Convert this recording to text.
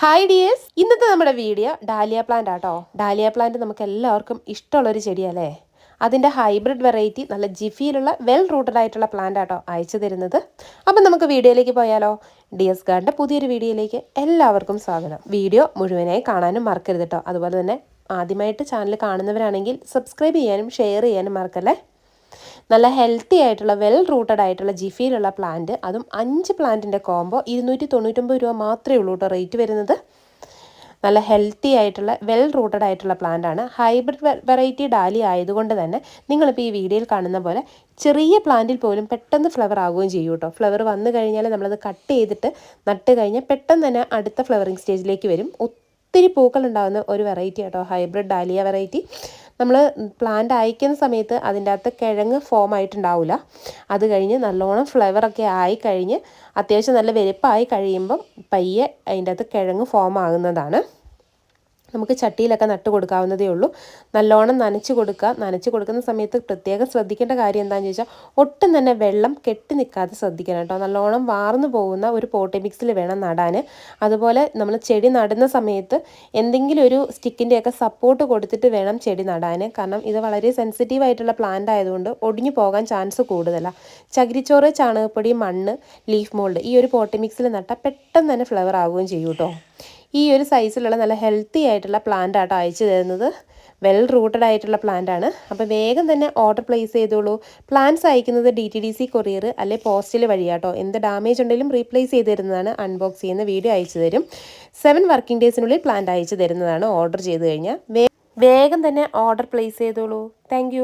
Hi dears, ഇന്നത്തെ നമ്മുടെ video dahlia plant ആട്ടോ. ഡാലിയ പ്ലാന്റ് നമുക്ക് എല്ലാവർക്കും ഇഷ്ടമുള്ളൊരു ചെടിയല്ലേ. അതിൻ്റെ ഹൈബ്രിഡ് വെറൈറ്റി നല്ല ജിഫിയിലുള്ള വെൽ റൂട്ടഡ് ആയിട്ടുള്ള പ്ലാന്റ് ആട്ടോ അയച്ചു തരുന്നത്. അപ്പം നമുക്ക് വീഡിയോയിലേക്ക് പോയാലോ. ഡിയസ് ഗാർഡൻ്റെ പുതിയൊരു വീഡിയോയിലേക്ക് എല്ലാവർക്കും സ്വാഗതം. വീഡിയോ മുഴുവനായി കാണാനും മറക്കരുത് കേട്ടോ. അതുപോലെ തന്നെ ആദ്യമായിട്ട് ചാനൽ കാണുന്നവരാണെങ്കിൽ സബ്സ്ക്രൈബ് ചെയ്യാനും ഷെയർ ചെയ്യാനും മറക്കല്ലേ. നല്ല ഹെൽത്തി ആയിട്ടുള്ള വെൽ റൂട്ടഡ് ആയിട്ടുള്ള ജിഫിയിലുള്ള പ്ലാന്റ്, അതും 5 പ്ലാന്റിൻ്റെ കോംബോ 299 രൂപ മാത്രമേ ഉള്ളൂ കേട്ടോ റേറ്റ് വരുന്നത്. നല്ല ഹെൽത്തി ആയിട്ടുള്ള വെൽ റൂട്ടഡ് ആയിട്ടുള്ള പ്ലാന്റ് ആണ്. ഹൈബ്രിഡ് വെറൈറ്റി ഡാലി ആയതുകൊണ്ട് തന്നെ നിങ്ങളിപ്പോൾ ഈ വീഡിയോയിൽ കാണുന്ന പോലെ ചെറിയ പ്ലാന്റിൽ പോലും പെട്ടെന്ന് ഫ്ലവർ ആവുകയും ചെയ്യും കേട്ടോ. ഫ്ലവർ വന്നു കഴിഞ്ഞാൽ നമ്മളത് കട്ട് ചെയ്തിട്ട് നട്ട് കഴിഞ്ഞാൽ പെട്ടെന്ന് തന്നെ അടുത്ത ഫ്ലവറിങ് സ്റ്റേജിലേക്ക് വരും. ഒത്തിരി പൂക്കൾ ഉണ്ടാകുന്ന ഒരു വെറൈറ്റി ആട്ടോ ഹൈബ്രിഡ് ഡാലിയ വെറൈറ്റി. നമ്മൾ പ്ലാന്റ് അയക്കുന്ന സമയത്ത് അതിൻ്റെ അകത്ത് കിഴങ്ങ് ഫോം ആയിട്ടുണ്ടാവില്ല. അത് കഴിഞ്ഞ് നല്ലോണം ഫ്ലവറൊക്കെ ആയി കഴിഞ്ഞ് അത്യാവശ്യം നല്ല വലിപ്പമായി കഴിയുമ്പം പയ്യെ അതിൻ്റെ അകത്ത് കിഴങ്ങ് ഫോം ആകുന്നതാണ്. നമുക്ക് ചട്ടിയിലൊക്കെ നട്ട് കൊടുക്കാവുന്നതേ ഉള്ളൂ. നല്ലോണം നനച്ച് കൊടുക്കുക. നനച്ച് കൊടുക്കുന്ന സമയത്ത് പ്രത്യേകം ശ്രദ്ധിക്കേണ്ട കാര്യം എന്താണെന്ന് ചോദിച്ചാൽ ഒട്ടും തന്നെ വെള്ളം കെട്ടി നിൽക്കാതെ ശ്രദ്ധിക്കണം കേട്ടോ. നല്ലോണം വാർന്നു പോകുന്ന ഒരു പോട്ടി മിക്സിൽ വേണം നടാൻ. അതുപോലെ നമ്മൾ ചെടി നടുന്ന സമയത്ത് എന്തെങ്കിലും ഒരു സ്റ്റിക്കിൻ്റെയൊക്കെ സപ്പോർട്ട് കൊടുത്തിട്ട് വേണം ചെടി നടാൻ. കാരണം ഇത് വളരെ സെൻസിറ്റീവ് ആയിട്ടുള്ള പ്ലാന്റ് ആയതുകൊണ്ട് ഒടിഞ്ഞു പോകാൻ ചാൻസ് കൂടുതലാണ്. ചകിരിച്ചോറ്, ചാണകപ്പൊടി, മണ്ണ്, ലീഫ് മോൾഡ് ഈ ഒരു പോട്ടി മിക്സിൽ നട്ടാൽ പെട്ടെന്ന് തന്നെ ഫ്ലവർ ആവുകയും ചെയ്യും കേട്ടോ. ഈ ഒരു സൈസിലുള്ള നല്ല ഹെൽത്തി ആയിട്ടുള്ള പ്ലാന്റ് ആട്ടോ അയച്ചു തരുന്നത്. വെൽ റൂട്ടഡ് ആയിട്ടുള്ള പ്ലാന്റ് ആണ്. അപ്പോൾ വേഗം തന്നെ ഓർഡർ പ്ലേസ് ചെയ്തോളൂ. പ്ലാന്റ്സ് അയക്കുന്നത് DTDC കൊറിയർ അല്ലെ പോസ്റ്റൽ വഴിയാട്ടോ. എന്ത് ഡാമേജ് ഉണ്ടെങ്കിലും റീപ്ലേസ് ചെയ്ത് തരുന്നതാണ്. അൺബോക്സ് ചെയ്യുന്ന വീഡിയോ അയച്ചു തരും. 7 വർക്കിംഗ് ഡേയ്സിനുള്ളിൽ പ്ലാന്റ് അയച്ചു തരുന്നതാണ്. ഓർഡർ ചെയ്ത് കഴിഞ്ഞാൽ വേഗം തന്നെ ഓർഡർ പ്ലേസ് ചെയ്തോളൂ. താങ്ക്